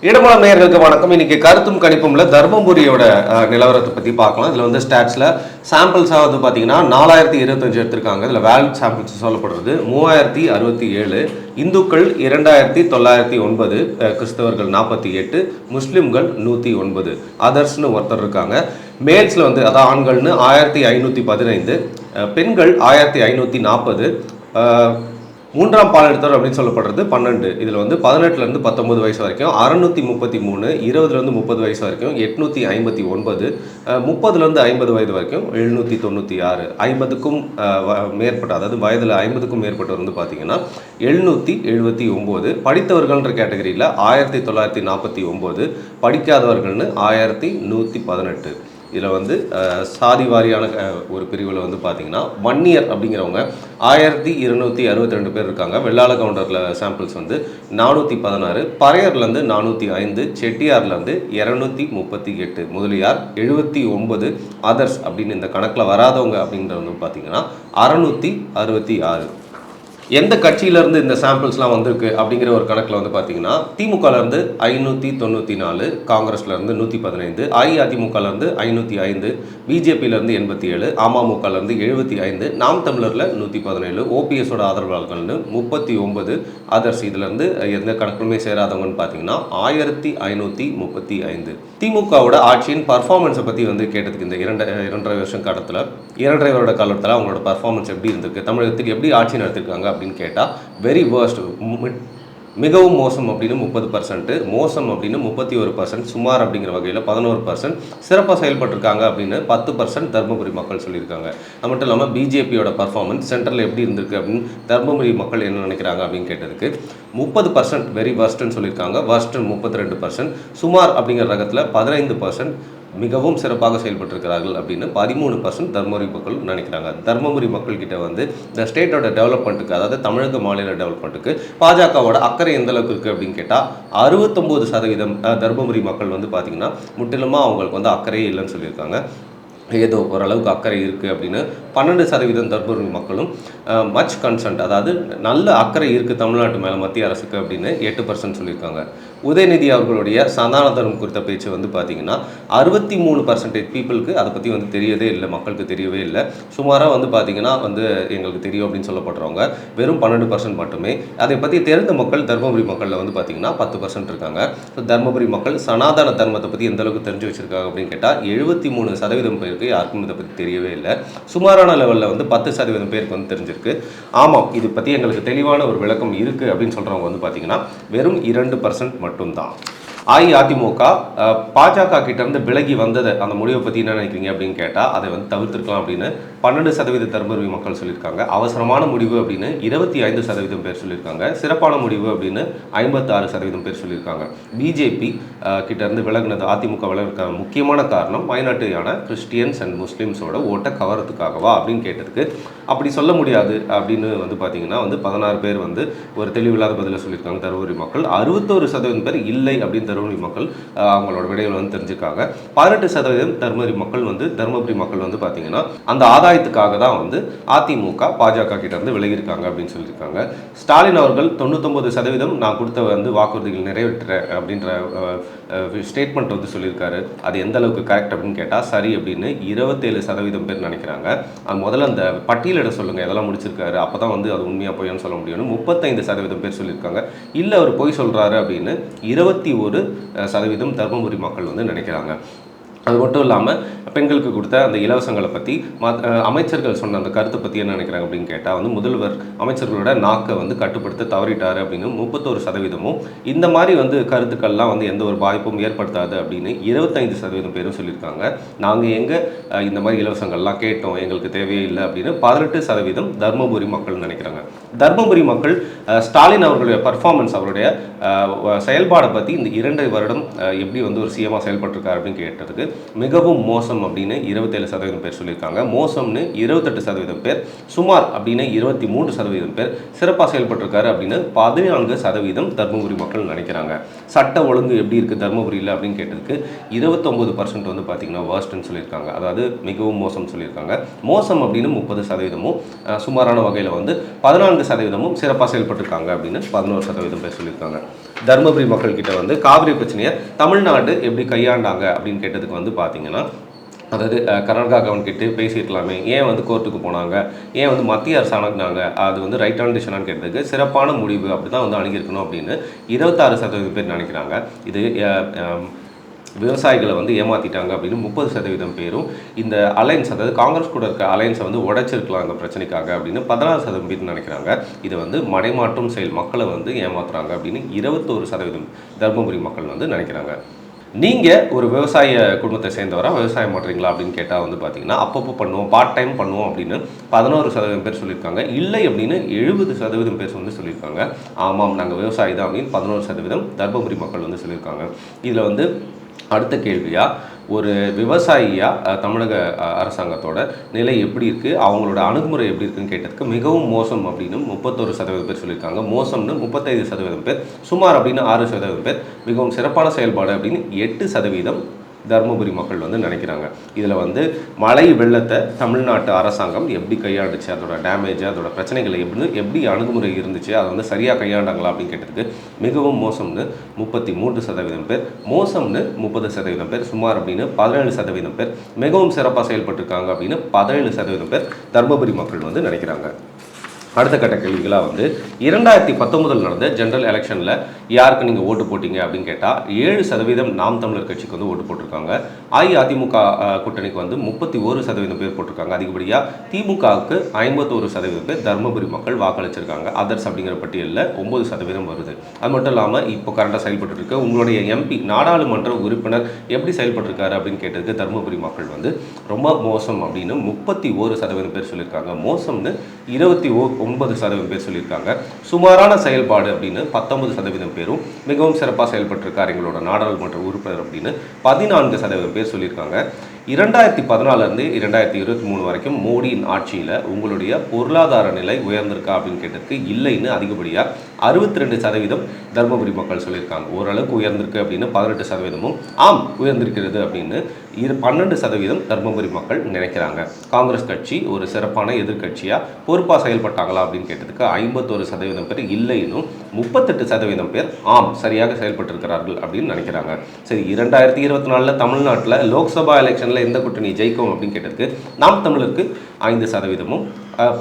இடமலம் நேயர்களுக்கு வணக்கம். இன்னைக்கு கருத்தும் கணிப்பும்ல தர்மபுரியோட நிலவரத்தை பற்றி பார்க்கலாம். இதில் வந்து ஸ்டாட்ஸில் சாம்பிள்ஸாக வந்து பார்த்தீங்கன்னா 4025 எடுத்திருக்காங்க. இதில் வேலிட் சாம்பிள்ஸ் சொல்லப்படுறது 3067, இந்துக்கள் 2909, கிறிஸ்தவர்கள் 48, முஸ்லீம்கள் 109, அதர்ஸ்னு ஒருத்தர் இருக்காங்க. மேல்ஸில் வந்து அதாவது ஆண்கள்னு 1515, பெண்கள் 1540, மூன்றாம் பால் எடுத்தவர் அப்படின்னு சொல்லப்படுறது 12. இதில் வந்து 18லேருந்து 19 வயசு வரைக்கும் 633, 20லேருந்து 30 வயசு வரைக்கும் 859, 30லேருந்து 50 வயது வரைக்கும் 796, 50க்கும் மேற்பட்ட அதாவது வயதில் 50க்கும் மேற்பட்டவர் வந்து பார்த்தீங்கன்னா 779. படித்தவர்கள்ன்ற கேட்டகரியில் 1949, படிக்காதவர்கள்னு 1118. இதில் வந்து சாதி வாரியான ஒரு பிரிவில் வந்து பார்த்தீங்கன்னா வன்னியர் அப்படிங்கிறவங்க 1262 பேர் இருக்காங்க. வெள்ளாள கவுண்டரில் சாம்பிள்ஸ் வந்து 416, பறையர்லேருந்து 405, செட்டியார்லேருந்து 238, முதலியார் 79, அதர்ஸ் அப்படின்னு இந்த கணக்கில் வராதவங்க அப்படிங்கிறது வந்து பார்த்தீங்கன்னா 666. எந்த கட்சியிலேருந்து இந்த சாம்பிள்ஸ்லாம் வந்திருக்கு அப்படிங்கிற ஒரு கணக்கில் வந்து பார்த்தீங்கன்னா திமுகலேருந்து 594, காங்கிரஸ்லேருந்து 115, அஇஅதிமுகலேருந்து 505, பிஜேபியிலேருந்து 87, அமமுகலேருந்து 75, நாம் தமிழரில் 117, ஓபிஎஸோட ஆதரவாளர்கள்னு 39, அதர்ஸ் இதிலேருந்து எந்த கணக்குமே சேராதவங்கன்னு பார்த்தீங்கன்னா 1535. திமுகவோட ஆட்சியின் பர்ஃபார்மன்ஸை பற்றி வந்து கேட்டதுக்கு இந்த இரண்டரை வருஷம் காலத்தில் 2.5 வருட காலத்தில் அவங்களோட பர்ஃபார்மன்ஸ் எப்படி இருந்திருக்கு, தமிழகத்துக்கு எப்படி ஆட்சி நடத்திருக்காங்க அப்படின்னு கேட்டால் வெரி வேர்ஸ்ட், மிகவும் மோசம் அப்படின்னு 30%, மோசம் அப்படின்னு 31%, சுமார் அப்படிங்கிற வகையில் 11%, சிறப்பாக செயல்பட்டிருக்காங்க அப்படின்னு 10% தர்மபுரி மக்கள் சொல்லியிருக்காங்க. அது மட்டும் இல்லாமல் பிஜேபியோட பர்ஃபார்மன்ஸ் சென்ட்ரலில் எப்படி இருந்திருக்கு அப்படின்னு தர்மபுரி மக்கள் என்ன நினைக்கிறாங்க அப்படின்னு கேட்டதுக்கு 30% வெரி வர்ஸ்ட்னு சொல்லியிருக்காங்க. வர்ஸ்ட் 32%, சுமார் அப்படிங்கிற ரகத்தில் 15%, மிகவும் சிறப்பாக செயல்பட்டிருக்கிறார்கள் அப்படின்னு 13% தர்மபுரி மக்கள் நினைக்கிறாங்க. தர்மபுரி மக்கள்கிட்ட வந்து இந்த ஸ்டேட்டோட டெவலப்மெண்ட்டுக்கு அதாவது தமிழக மாநில டெவலப்மெண்ட்டுக்கு பாஜகவோட அக்கறை எந்த அளவுக்கு இருக்குது அப்படின்னு கேட்டால் 69% தர்மபுரி மக்கள் வந்து பார்த்திங்கன்னா முற்றிலுமாக அவங்களுக்கு வந்து அக்கறையே இல்லைன்னு சொல்லியிருக்காங்க. ஏதோ ஓரளவுக்கு அக்கறை இருக்குது அப்படின்னு 12% தர்மபுரி மக்களும் மச் கன்சன்ட் அதாவது நல்ல அக்கறை இருக்குது தமிழ்நாட்டு மேலே மத்திய அரசுக்கு அப்படின்னு 8% சொல்லியிருக்காங்க. உதயநிதி அவர்களுடைய சனாதன தர்மம் குறித்த பேச்சு வந்து பார்த்திங்கன்னா 63% பீப்புளுக்கு அதை பற்றி வந்து தெரியவே இல்லை, மக்களுக்கு தெரியவே இல்லை. சுமாராக வந்து பார்த்திங்கன்னா வந்து எங்களுக்கு தெரியும் அப்படின்னு சொல்லப்படுறவங்க வெறும் 12% மட்டுமே. அதை பற்றி தெரிந்த மக்கள் தர்மபுரி மக்களில் வந்து பார்த்திங்கன்னா 10% இருக்காங்க. ஸோ தர்மபுரி மக்கள் சனாதன தர்மத்தை பற்றி எந்த அளவுக்கு தெரிஞ்சு வச்சுருக்காங்க அப்படின்னு கேட்டால் 73% பேருக்கு யாருக்கும் இதை பற்றி தெரியவே இல்லை. சுமாரான லெவலில் வந்து 10% பேருக்கு வந்து தெரிஞ்சிருக்கு. ஆமாம், இது பற்றி எங்களுக்கு தெளிவான ஒரு விளக்கம் இருக்குது அப்படின்னு சொல்கிறவங்க வந்து பார்த்திங்கன்னா வெறும் 2% மட்டும்தான். அஇஅதிமுக பாஜக கிட்டேருந்து விலகி வந்தது அந்த முடிவை பற்றி என்ன நினைக்கிறீங்க அப்படின்னு கேட்டால் அதை வந்து தவிர்த்திருக்கலாம் அப்படின்னு 12% தர்மபுரி மக்கள் சொல்லியிருக்காங்க. அவசரமான முடிவு அப்படின்னு 25% பேர் சொல்லியிருக்காங்க. சிறப்பான முடிவு அப்படின்னு 56% பேர் சொல்லியிருக்காங்க. பிஜேபி கிட்டேருந்து விலகினது, அதிமுக விலகின முக்கியமான காரணம் மைனாரிட்டியான கிறிஸ்டியன்ஸ் அண்ட் முஸ்லீம்ஸோட ஓட்டை கவரத்துக்காகவா அப்படின்னு கேட்டதுக்கு அப்படி சொல்ல முடியாது அப்படின்னு வந்து பார்த்தீங்கன்னா வந்து 16 பேர் வந்து ஒரு தெளிவில்லாத பதிலை சொல்லியிருக்காங்க தர்மபுரி மக்கள். 61% பேர் இல்லை அப்படின்னு தர்மபுரி மக்கள் அவங்களோட விடைகள் வந்து தெரிஞ்சுக்காங்க. 18% தர்மபுரி மக்கள் வந்து பார்த்தீங்கன்னா அந்த ஆதாயத்துக்காக தான் வந்து அதிமுக பாஜக கிட்ட இருந்து விலகியிருக்காங்க அப்படின்னு சொல்லியிருக்காங்க. ஸ்டாலின் அவர்கள் 99% நான் கொடுத்த வந்து வாக்குறுதிகள் நிறைவேற்றுறேன் அப்படின்ற ஸ்டேட்மெண்ட் வந்து சொல்லியிருக்காரு. அது எந்த அளவுக்கு கரெக்ட் அப்படின்னு கேட்டால் சரி அப்படின்னு 27% பேர் நினைக்கிறாங்க. அது முதல்ல அந்த பட்டியலிட சொல்லுங்கள் எதெல்லாம் முடிச்சிருக்காரு, அப்போ தான் வந்து அது உண்மையாக பொய்யான்னு சொல்ல முடியும்னு 35% பேர் சொல்லியிருக்காங்க. இல்லை அவர் பொய் சொல்கிறாரு அப்படின்னு 21% தர்மபுரி மக்கள் வந்து நினைக்கிறாங்க. அது மட்டும் இல்லாமல் பெண்களுக்கு கொடுத்த அந்த இலவசங்களை பற்றி அமைச்சர்கள் சொன்ன அந்த கருத்தை பற்றி என்ன நினைக்கிறாங்க அப்படின்னு கேட்டால் வந்து முதல்வர் அமைச்சர்களோட நாக்கை வந்து கட்டுப்படுத்த தவறிட்டார் அப்படின்னு 31%, இந்த மாதிரி வந்து கருத்துக்கள்லாம் வந்து எந்த ஒரு பாதிப்பும் ஏற்படுத்தாது அப்படின்னு 25% பேரும் சொல்லியிருக்காங்க. நாங்கள் எங்கே இந்த மாதிரி இலவசங்கள்லாம் கேட்டோம், எங்களுக்கு தேவையே இல்லை அப்படின்னு 18% தர்மபுரி மக்கள் நினைக்கிறாங்க. தர்மபுரி மக்கள் ஸ்டாலின் அவர்களுடைய பர்ஃபார்மன்ஸ், அவருடைய செயல்பாடை பற்றி இந்த 2 வருடம் எப்படி வந்து ஒரு சிஎம்மாக செயல்பட்டிருக்காரு அப்படின்னு கேட்டதுக்கு மிகவும் மோசம் அப்படின்னு 27% பேர் சொல்லியிருக்காங்க. மோசம்னு 28% பேர், சுமார் அப்படின்னு 23% பேர், சிறப்பாக செயல்பட்டிருக்காரு அப்படின்னு 14% தர்மபுரி மக்கள் நினைக்கிறாங்க. சட்ட ஒழுங்கு எப்படி இருக்குது தர்மபுரியில் அப்படின்னு கேட்டதுக்கு 29% வந்து பார்த்திங்கன்னா வேர்ஸ்ட்னு சொல்லியிருக்காங்க. அதாவது மிகவும் மோசம் சொல்லியிருக்காங்க. மோசம் அப்படின்னு 30%, சுமாரான வகையில் வந்து 14% சிறப்பாக செயல்பட்டிருக்காங்க அப்படின்னு 11% பேர் சொல்லியிருக்காங்க. தர்மபுரி மக்கள்கிட்ட வந்து காவிரி பிரச்சனையை தமிழ்நாடு எப்படி கையாண்டாங்க அப்படின்னு கேட்டதுக்கு வந்து பார்த்தீங்கன்னா, அதாவது கர்நாடகா கவர்மெண்ட் கிட்ட பேசியிருக்கலாமே, ஏன் வந்து கோர்ட்டுக்கு போனாங்க, ஏன் வந்து மத்திய அரசு அணுகுனாங்க, அது வந்து ரைட்டான டிசிஷனான்னு கேட்டதுக்கு சிறப்பான முடிவு அப்படி தான் வந்து அணுகியிருக்கணும் அப்படின்னு 26% பேர் நினைக்கிறாங்க. இது விவசாயிகளை வந்து ஏமாற்றிட்டாங்க அப்படின்னு 30% பேரும், இந்த அலைன்ஸ் அதாவது காங்கிரஸ் கூட இருக்க அலைன்ஸை வந்து உடைச்சிருக்கலாம் இந்த பிரச்சனைக்காக அப்படின்னு 16% பேர் நினைக்கிறாங்க. இதை வந்து மடைமாற்றும் செயல், மக்களை வந்து ஏமாத்துறாங்க அப்படின்னு 21% தர்மபுரி மக்கள் வந்து நினைக்கிறாங்க. நீங்கள் ஒரு விவசாய குடும்பத்தை சேர்ந்தவராக விவசாயம் பண்ணுறீங்களா அப்படின்னு கேட்டால் வந்து பார்த்தீங்கன்னா, அப்பப்போ பண்ணுவோம், பார்ட் டைம் பண்ணுவோம் அப்படின்னு 11% பேர் சொல்லியிருக்காங்க. இல்லை அப்படின்னு 70% பேர் வந்து சொல்லியிருக்காங்க. ஆமாம், நாங்கள் விவசாயி தான் அப்படின்னு 11% தர்மபுரி மக்கள் வந்து சொல்லியிருக்காங்க. இதில் வந்து அடுத்த கேள்வியாக, ஒரு விவசாயியாக தமிழக அரசாங்கத்தோட நிலை எப்படி இருக்குது, அவங்களோட அணுகுமுறை எப்படி இருக்குன்னு கேட்டதுக்கு மிகவும் மோசம் அப்படின்னு 31% பேர் சொல்லியிருக்காங்க. மோசம்னு 35% பேர், சுமார் அப்படின்னு 6% பேர், மிகவும் சிறப்பான செயல்பாடு அப்படின்னு 8% தர்மபுரி மக்கள் வந்து நினைக்கிறாங்க. இதில் வந்து மழை வெள்ளத்தை தமிழ்நாட்டு அரசாங்கம் எப்படி கையாண்டுச்சு, அதோட டேமேஜ், அதோட பிரச்சனைகளை எப்படி அணுகுமுறை இருந்துச்சு, அதை வந்து சரியாக கையாண்டாங்களா அப்படின்னு கேட்டதுக்கு மிகவும் மோசம்னு 33% பேர், மோசம்னு 30% பேர், சுமார் அப்படின்னு 17% பேர், மிகவும் சிறப்பாக செயல்பட்டுருக்காங்க அப்படின்னு 17% பேர் தர்மபுரி மக்கள் வந்து நினைக்கிறாங்க. அடுத்த கட்ட கேள்விகளாக வந்து 2019 நடந்த ஜெனரல் எலெக்ஷனில் யாருக்கு நீங்கள் ஓட்டு போட்டிங்க அப்படின்னு கேட்டால் 7% நாம் தமிழர் கட்சிக்கு வந்து ஓட்டு போட்டிருக்காங்க. அஇஅதிமுக கூட்டணிக்கு வந்து 31% பேர் போட்டிருக்காங்க. அதிகப்படியாக திமுகவுக்கு 51% பேர் தர்மபுரி மக்கள் வாக்களிச்சிருக்காங்க. அதர்ஸ் அப்படிங்கிற பட்டியலில் 9% வருது. அது மட்டும் இல்லாமல் இப்போ கரண்டாக செயல்பட்டு இருக்க உங்களுடைய எம்பி நாடாளுமன்ற உறுப்பினர் எப்படி செயல்பட்டிருக்காரு அப்படின்னு கேட்டதுக்கு தர்மபுரி மக்கள் வந்து ரொம்ப மோசம் அப்படின்னு 31% பேர் சொல்லியிருக்காங்க. மோசம்னு 29% பேர் சொல்லியிருக்காங்க. சுமாரான செயல்பாடு அப்படின்னு 19% பேரும், மிகவும் சிறப்பாக செயல்பட்டிருக்கார் எங்களோட நாடாளுமன்ற உறுப்பினர் அப்படின்னு 14% பேர் சொல்லியிருக்காங்க. 2014 2023 வரைக்கும் மோடியின் ஆட்சியில் உங்களுடைய பொருளாதார நிலை உயர்ந்திருக்கா அப்படின்னு கேட்டதுக்கு இல்லைன்னு அதிகப்படியாக 62% தர்மபுரி மக்கள் சொல்லியிருக்காங்க. ஓரளவுக்கு உயர்ந்திருக்கு அப்படின்னு 18%, ஆம் உயர்ந்திருக்கிறது அப்படின்னு 12% தர்மபுரி மக்கள் நினைக்கிறாங்க. காங்கிரஸ் கட்சி ஒரு சிறப்பான எதிர்கட்சியாக பொறுப்பாக செயல்பட்டாங்களா அப்படின்னு கேட்டதுக்கு 51% பேர் இல்லைன்னும், 38% பேர் ஆம் சரியாக செயல்பட்டிருக்கிறார்கள் அப்படின்னு நினைக்கிறாங்க. சரி, 2024 தமிழ்நாட்டில் லோக்சபா எலெக்ஷனில் எந்த கூட்டணி ஜெயிக்கும் அப்படின்னு கேட்டதுக்கு நாம் தமிழருக்கு 5%,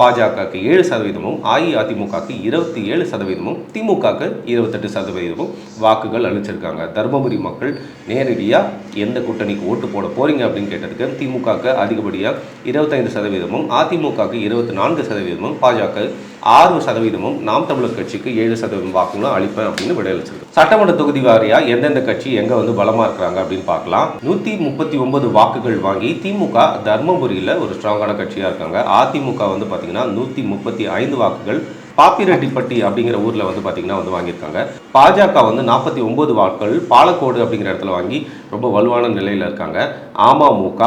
பாஜகவுக்கு 7%, அஇஅதிமுகவுக்கு 27%, திமுகவுக்கு 28% வாக்குகள் அளிச்சிருக்காங்க. தர்மபுரி மக்கள் நேரடியாக எந்த கூட்டணிக்கு ஓட்டு போட போறீங்க அப்படின்னு கேட்டதுக்கு திமுகவுக்கு அதிகப்படியாக 25%, அதிமுகவுக்கு 24%, பாஜக 6%, நாம் தமிழர் கட்சிக்கு 7% வாக்குகளும் அளிப்பேன் அப்படின்னு விடையளிச்சிருக்கு. சட்டமன்ற தொகுதி வாரியாக எந்தெந்த கட்சி எங்கே வந்து பலமாக இருக்கிறாங்க அப்படின்னு பார்க்கலாம். 139 வாக்குகள் வாங்கி திமுக தர்மபுரியில் ஒரு ஸ்ட்ராங்கான கட்சியாக இருக்காங்க. அதிமுக வந்து பார்த்தீங்கன்னா 135 வாக்குகள் பாப்பிரெட்டிப்பட்டி அப்படிங்கிற ஊரில் வந்து பார்த்தீங்கன்னா வந்து வாங்கியிருக்காங்க. பாஜக வந்து 49 வாக்குகள் பாலக்கோடு அப்படிங்கிற இடத்துல வாங்கி ரொம்ப வலுவான நிலையில் இருக்காங்க. அமமுக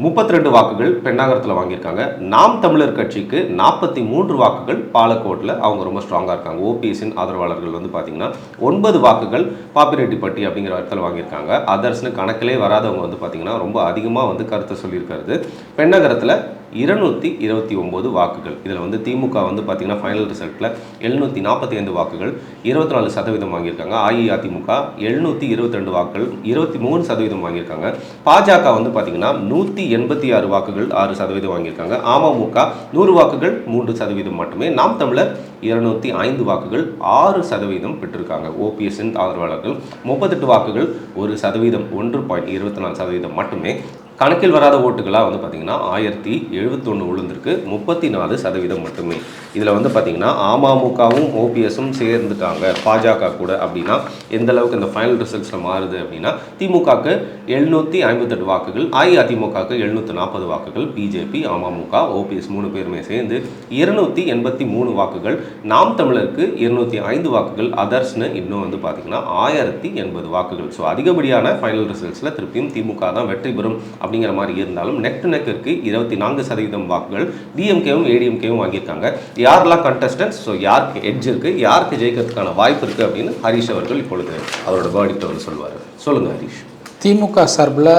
32 வாக்குகள் பெண்ணாகரத்தில் வாங்கியிருக்காங்க. நாம் தமிழர் கட்சிக்கு 43 வாக்குகள் பாலக்கோட்டில் அவங்க ரொம்ப ஸ்ட்ராங்காக இருக்காங்க. ஓபிஎஸ்ஸின் ஆதரவாளர்கள் வந்து பார்த்தீங்கன்னா 9 வாக்குகள் பாப்பிரெட்டிப்பட்டி அப்படிங்கிற இடத்துல வாங்கியிருக்காங்க. அதர்ஸ்னு கணக்கிலே வராதவங்க வந்து பார்த்தீங்கன்னா ரொம்ப அதிகமாக வந்து கருத்தை சொல்லியிருக்காரு. பெண்ணகரத்தில் 229 வாக்குகள். இதில் வந்து திமுக வந்து பார்த்தீங்கன்னா ஃபைனல் ரிசல்ட்டில் 745 வாக்குகள் 24% வாங்கியிருக்காங்க. அஇஅதிமுக 722 வாக்குகள் 23% வாங்கியிருக்காங்க. பாஜக வந்து பார்த்தீங்கன்னா 186 வாக்குகள் 6% வாங்கியிருக்காங்க. அமமுக 100 வாக்குகள் 3% மட்டுமே. நாம் தமிழர் 205 வாக்குகள் 6% பெற்றிருக்காங்க. ஓபிஎஸ்ஸின் ஆதரவாளர்கள் 38 வாக்குகள் 1%, 1.24% மட்டுமே. கணக்கில் வராத ஓட்டுகளாக வந்து பார்த்திங்கன்னா 1071 விழுந்திருக்கு, 34% மட்டுமே. இதில் வந்து பார்த்திங்கன்னா அமமுகவும் ஓபிஎஸும் சேர்ந்துட்டாங்க பாஜக கூட அப்படின்னா எந்த அளவுக்கு இந்த ஃபைனல் ரிசல்ட்ஸில் மாறுது அப்படின்னா திமுகவுக்கு 758 வாக்குகள், அஇஅதிமுகவுக்கு 740 வாக்குகள், பிஜேபி அமமுக ஓபிஎஸ் 3 பேருமே சேர்ந்து 283 வாக்குகள், நாம் தமிழருக்கு 205 வாக்குகள், அதர்ஸ்னு இன்னும் வந்து பார்த்திங்கன்னா 1080 வாக்குகள். ஸோ அதிகப்படியான ஃபைனல் ரிசல்ட்ஸில் திருப்பியும் திமுக தான் வெற்றி பெறும் அப்படிங்கிற மாதிரி இருந்தாலும் நெக் டு நெக்கிற்கு 24% வாக்குகள் டிஎம்கேவும் ஏடிஎம்கேவும் வாங்கியிருக்காங்க. யாரெல்லாம் கண்டஸ்டன்ஸ், ஸோ யாருக்கு எட்ஜ் இருக்குது, யாருக்கு ஜெயிக்கிறதுக்கான வாய்ப்பு இருக்குது அப்படின்னு ஹரீஷ் அவர்கள் இப்பொழுது அவரோட வேர்டிக்ட் அவர் சொல்லுவார். சொல்லுங்கள் ஹரீஷ். திமுக சார்பில்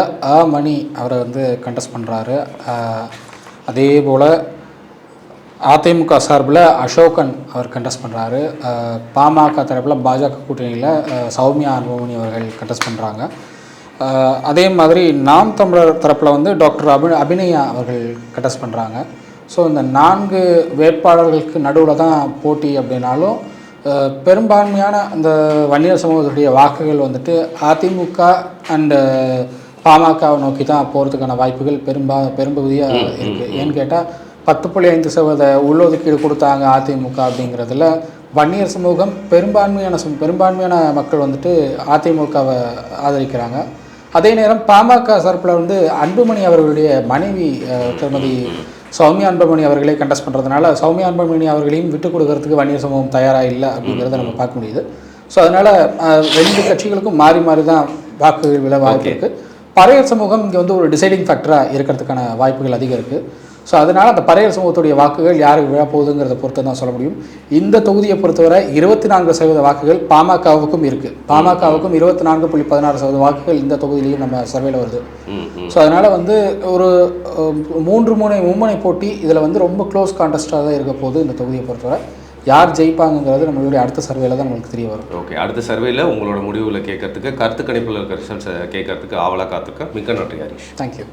மணி அவரை வந்து கண்டெஸ்ட் பண்ணுறாரு. அதே போல் அதிமுக சார்பில் அசோகன் அவர் கண்டெஸ்ட் பண்ணுறாரு. பாமக தரப்பில் பாஜக கூட்டணியில் சௌமியா அன்புமணி அவர்கள் கண்டெஸ்ட் பண்ணுறாங்க. அதே மாதிரி நாம் தமிழர் தரப்பில் வந்து டாக்டர் அபிநயா அவர்கள் கண்டெஸ்ட் பண்ணுறாங்க. ஸோ இந்த 4 வேட்பாளர்களுக்கு நடுவில் தான் போட்டி அப்படின்னாலும் பெரும்பான்மையான இந்த வன்னியர் சமூகத்துடைய வாக்குகள் வந்துட்டு அதிமுக அண்டு பாமகவை நோக்கி தான் போகிறதுக்கான வாய்ப்புகள் பெரும்பகுதியாக இருக்குது. ஏன்னு கேட்டால் 10.5% உள்ளொதுக்கீடு கொடுத்தாங்க அதிமுக அப்படிங்கிறதுல வன்னியர் சமூகம் பெரும்பான்மையான மக்கள் வந்துட்டு அதிமுகவை ஆதரிக்கிறாங்க. அதே நேரம் பாமக சார்பில் வந்து அன்புமணி அவர்களுடைய மனைவி திருமதி சௌமியா அன்புமணி அவர்களே கண்டெஸ்ட் பண்ணுறதுனால சௌமியா அன்புமணி அவர்களையும் விட்டுக் கொடுக்கறதுக்கு வன்னியர் சமூகம் தயாராக இல்லை அப்படிங்கிறத நம்ம பார்க்க முடியுது. ஸோ அதனால் 2 கட்சிகளுக்கும் மாறி மாறி தான் வாக்குகள் விழ வாய்ப்பு இருக்குது. பறையர் சமூகம் இங்கே வந்து ஒரு டிசைடிங் ஃபேக்டராக இருக்கிறதுக்கான வாய்ப்புகள் அதிகம் இருக்குது. ஸோ அதனால் அந்த பறையர் சமூகத்துடைய வாக்குகள் யாருக்கு விழப்போகுதுங்கிறத பொறுத்து தான் சொல்ல முடியும். இந்த தொகுதியை பொறுத்தவரை 24% வாக்குகள் பாமகவுக்கும் இருக்குது. பாமகவுக்கும் 24.16% வாக்குகள் இந்த தொகுதியிலையும் நம்ம சர்வேல வருது. ஸோ அதனால் வந்து ஒரு 3 மும்முனை போட்டி இதில் வந்து ரொம்ப க்ளோஸ் கான்டெஸ்டாக தான் இருக்க போகுது. இந்த தொகுதியை பொறுத்தவரை யார் ஜெயிப்பாங்கிறது நம்மளுடைய அடுத்த சர்வேல தான் நம்மளுக்கு தெரிய வரும். ஓகே, அடுத்த சர்வேல உங்களோட முடிவுகளை கேட்கறதுக்கு, கருத்து கணிப்பில் இருக்கிற ரிசல்ட்ஸை கேட்கறதுக்கு ஆவலாக காத்துக்க. மிக்க நன்றி ஹரீஷ். தேங்க்யூ.